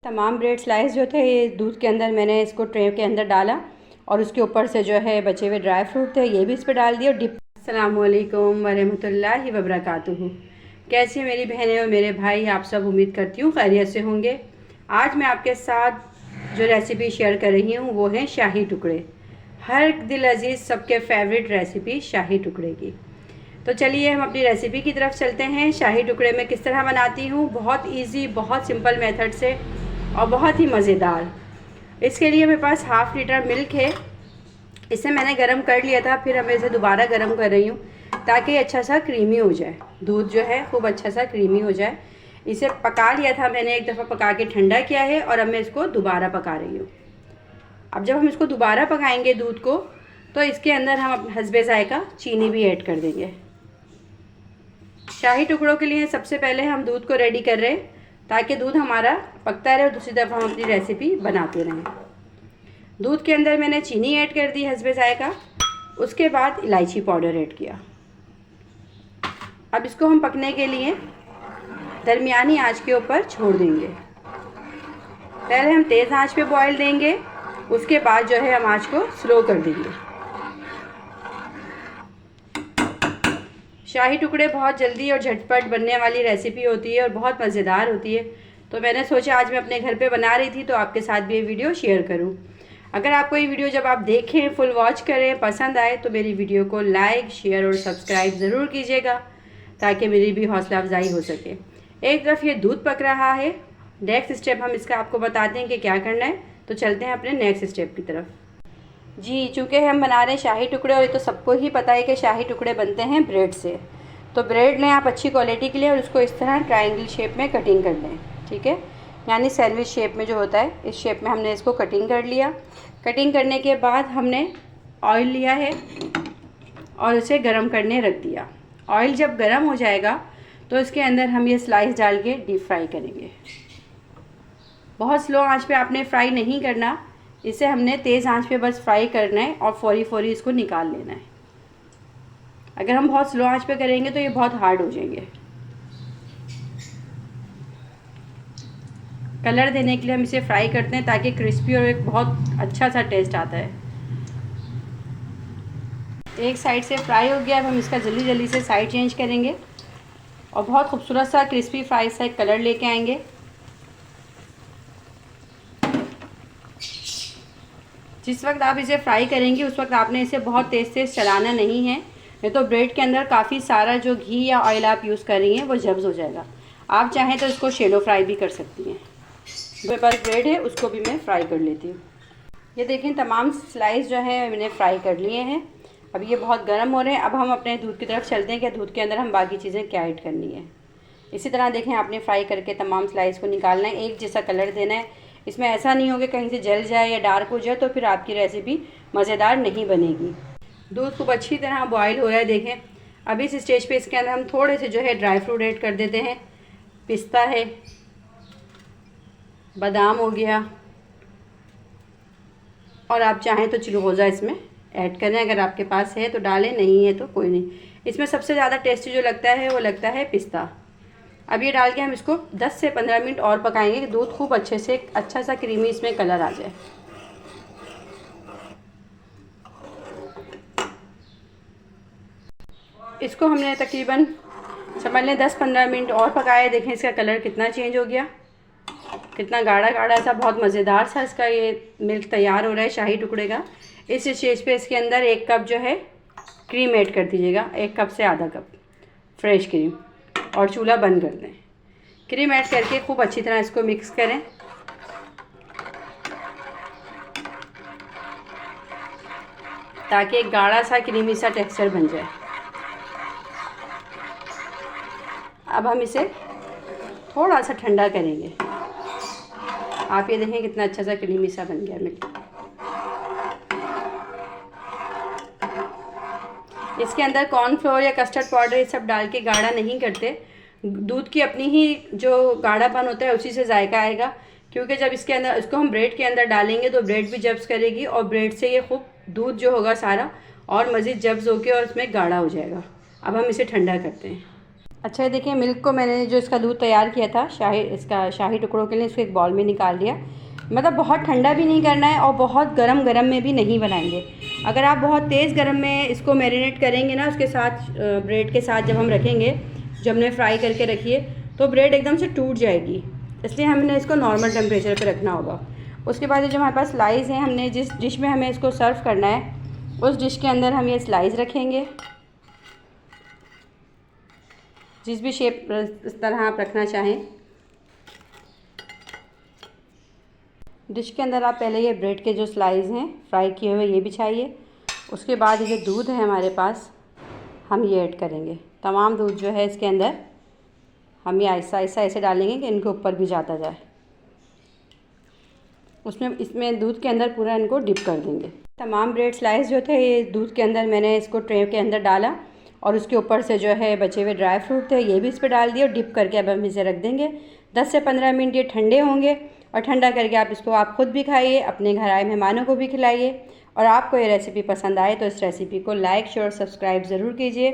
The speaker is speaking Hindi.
तमाम ब्रेड स्लाइस जो थे ये दूध के अंदर मैंने इसको ट्रे के अंदर डाला और उसके ऊपर से जो है बचे हुए ड्राई फ्रूट थे ये भी इस पर डाल दिया और डिप। अस्सलाम वालेकुम वरहमतुल्लाहि वबरकातुहू। कैसे मेरी बहनें और मेरे भाई, आप सब उम्मीद करती हूँ खैरियत से होंगे। आज मैं आपके साथ जो रेसिपी शेयर कर रही हूँ वो है शाही टुकड़े। हर दिल अजीज़ सबके फेवरेट रेसिपी शाही टुकड़े की। तो चलिए हम अपनी रेसिपी की तरफ चलते हैं। शाही टुकड़े मैं किस तरह बनाती हूँ, बहुत इजी, बहुत सिंपल मेथड से और बहुत ही मज़ेदार। इसके लिए मेरे पास हाफ़ लीटर मिल्क है। इसे मैंने गरम कर लिया था, फिर मैं इसे दोबारा गरम कर रही हूँ ताकि अच्छा सा क्रीमी हो जाए। दूध जो है खूब अच्छा सा क्रीमी हो जाए। इसे पका लिया था मैंने, एक दफ़ा पका के ठंडा किया है और अब मैं इसको दोबारा पका रही हूँ। अब जब हम इसको दोबारा पकाएंगे दूध को, तो इसके अंदर हम हस्बे ज़ायका चीनी भी ऐड कर देंगे। शाही टुकड़ों के लिए सबसे पहले हम दूध को रेडी कर रहे हैं ताकि दूध हमारा पकता रहे और दूसरी तरफ हम अपनी रेसिपी बनाते रहें। दूध के अंदर मैंने चीनी ऐड कर दी हस्बे ज़ायका, उसके बाद इलायची पाउडर ऐड किया। अब इसको हम पकने के लिए दरमियानी आंच के ऊपर छोड़ देंगे। पहले हम तेज़ आंच पे बॉईल देंगे, उसके बाद जो है हम आंच को स्लो कर देंगे। शाही टुकड़े बहुत जल्दी और झटपट बनने वाली रेसिपी होती है और बहुत मज़ेदार होती है, तो मैंने सोचा आज मैं अपने घर पे बना रही थी तो आपके साथ भी ये वीडियो शेयर करूं। अगर आपको ये वीडियो जब आप देखें, फुल वॉच करें, पसंद आए तो मेरी वीडियो को लाइक, शेयर और सब्सक्राइब ज़रूर कीजिएगा ताकि मेरी भी हौसला अफजाई हो सके। एक तरफ ये दूध पक रहा है, नेक्स्ट स्टेप हम इसका आपको बताते हैं कि क्या करना है। तो चलते हैं अपने नेक्स्ट स्टेप की तरफ। जी, चूँकि हम बना रहे हैं शाही टुकड़े और ये तो सबको ही पता है कि शाही टुकड़े बनते हैं ब्रेड से। तो ब्रेड लें आप अच्छी क्वालिटी के लिए और उसको इस तरह ट्रायंगल शेप में कटिंग कर लें, ठीक है, यानी सैंडविच शेप में जो होता है, इस शेप में हमने इसको कटिंग कर लिया। कटिंग करने के बाद हमने ऑयल लिया है और उसे गर्म करने रख दिया। ऑयल जब गर्म हो जाएगा तो इसके अंदर हम ये स्लाइस डाल के डीप फ्राई करेंगे। बहुत स्लो आंच पे आपने फ्राई नहीं करना, इसे हमने तेज़ आंच पे बस फ्राई करना है और फौरी फौरी इसको निकाल लेना है। अगर हम बहुत स्लो आंच पे करेंगे तो ये बहुत हार्ड हो जाएंगे। कलर देने के लिए हम इसे फ्राई करते हैं ताकि क्रिस्पी और एक बहुत अच्छा सा टेस्ट आता है। एक साइड से फ्राई हो गया, अब हम इसका जल्दी जल्दी से साइड चेंज करेंगे और बहुत खूबसूरत सा क्रिस्पी फ्राई सा एक कलर लेके आएंगे। जिस वक्त आप इसे फ्राई करेंगे उस वक्त आपने इसे बहुत तेज़ तेज़ चलाना नहीं है, नहीं तो ब्रेड के अंदर काफ़ी सारा जो घी या ऑयल आप यूज़ कर रही हैं वो जब्स हो जाएगा। आप चाहें तो इसको शैलो फ्राई भी कर सकती हैं। मेरे पास ब्रेड है, उसको भी मैं फ्राई कर लेती हूँ। ये देखें, तमाम स्लाइस जो है मैंने फ्राई कर लिए हैं। अब ये बहुत गर्म हो रहे हैं। अब हम अपने दूध की तरफ चलते हैं कि दूध के अंदर हम बाकी चीज़ें क्या ऐड करनी है। इसी तरह देखें, आपने फ्राई करके तमाम स्लाइस को निकालना है, एक जैसा कलर देना है। इसमें ऐसा नहीं हो कि कहीं से जल जाए या डार्क हो जाए, तो फिर आपकी रेसिपी मज़ेदार नहीं बनेगी। दूध खूब अच्छी तरह बॉयल हो रहा है। देखें, अब इस स्टेज पे इसके अंदर हम थोड़े से जो है ड्राई फ्रूट ऐड कर देते हैं। पिस्ता है, बादाम हो गया, और आप चाहें तो चिलगोज़ा इसमें ऐड करें, अगर आपके पास है तो डालें, नहीं है तो कोई नहीं। इसमें सबसे ज़्यादा टेस्टी जो लगता है वो लगता है पिस्ता। अब ये डाल के हम इसको 10 से 15 मिनट और पकाएंगे कि दूध खूब अच्छे से अच्छा सा क्रीमी इसमें कलर आ जाए। इसको हमने तकरीबन समझ लें 10-15 मिनट और पकाया। देखें इसका कलर कितना चेंज हो गया, कितना गाढ़ा गाढ़ा सा, बहुत मज़ेदार सा इसका ये मिल्क तैयार हो रहा है शाही टुकड़े का। इस स्टेज पे इसके अंदर 1 कप जो है क्रीम ऐड कर दीजिएगा, 1 कप से आधा कप फ्रेश क्रीम, और चूल्हा बंद कर दें। क्रीम ऐड करके खूब अच्छी तरह इसको मिक्स करें। ताकि एक गाढ़ा सा क्रीमी सा टेक्सचर बन जाए। अब हम इसे थोड़ा सा ठंडा करेंगे। आप ये देखें कितना अच्छा सा क्रीमी सा बन गया मिल्क। इसके अंदर कॉर्नफ्लोर या कस्टर्ड पाउडर ये सब डाल के गाढ़ा नहीं करते। दूध की अपनी ही जो गाढ़ापन होता है उसी से जायका आएगा, क्योंकि जब इसके अंदर इसको हम ब्रेड के अंदर डालेंगे तो ब्रेड भी जब्स करेगी और ब्रेड से ये खूब दूध जो होगा सारा और मज़ीद जब्स होके और इसमें गाढ़ा हो जाएगा। अब हम इसे ठंडा करते हैं। अच्छा ये देखिए, मिल्क को मैंने जो इसका दूध तैयार किया था शाही टुकड़ों के लिए, इसको एक बाउल में निकाल लिया। मतलब बहुत ठंडा भी नहीं करना है और बहुत गरम गरम में भी नहीं बनाएंगे। अगर आप बहुत तेज़ गरम में इसको मैरिनेट करेंगे ना, उसके साथ ब्रेड के साथ जब हम रखेंगे, जो हमने फ्राई करके रखी है, तो ब्रेड एकदम से टूट जाएगी। इसलिए हमने इसको नॉर्मल टेम्परेचर पे रखना होगा। उसके बाद जो हमारे पास स्लाइस हैं, हमने जिस डिश में हमें इसको सर्व करना है उस डिश के अंदर हम ये स्लाइस रखेंगे। जिस भी शेप इस तरह आप रखना चाहें। डिश के अंदर आप पहले ये ब्रेड के जो स्लाइस हैं फ्राई किए हुए ये बिछाइए। उसके बाद ये दूध है हमारे पास, हम ये ऐड करेंगे। तमाम दूध जो है इसके अंदर हम ये ऐसा ऐसे डालेंगे कि इनके ऊपर भी जाता जाए। इसमें दूध के अंदर पूरा इनको डिप कर देंगे। तमाम ब्रेड स्लाइस जो थे ये दूध के अंदर मैंने इसको ट्रे के अंदर डाला और उसके ऊपर से जो है बचे हुए ड्राई फ्रूट थे ये भी इस पर डाल दिए और डिप करके अब हम इसे रख देंगे। 10 से 15 मिनट ये ठंडे होंगे और ठंडा करके आप खुद भी खाइए, अपने घर आए मेहमानों को भी खिलाइए। और आपको ये रेसिपी पसंद आए तो इस रेसिपी को लाइक शेयर सब्सक्राइब ज़रूर कीजिए।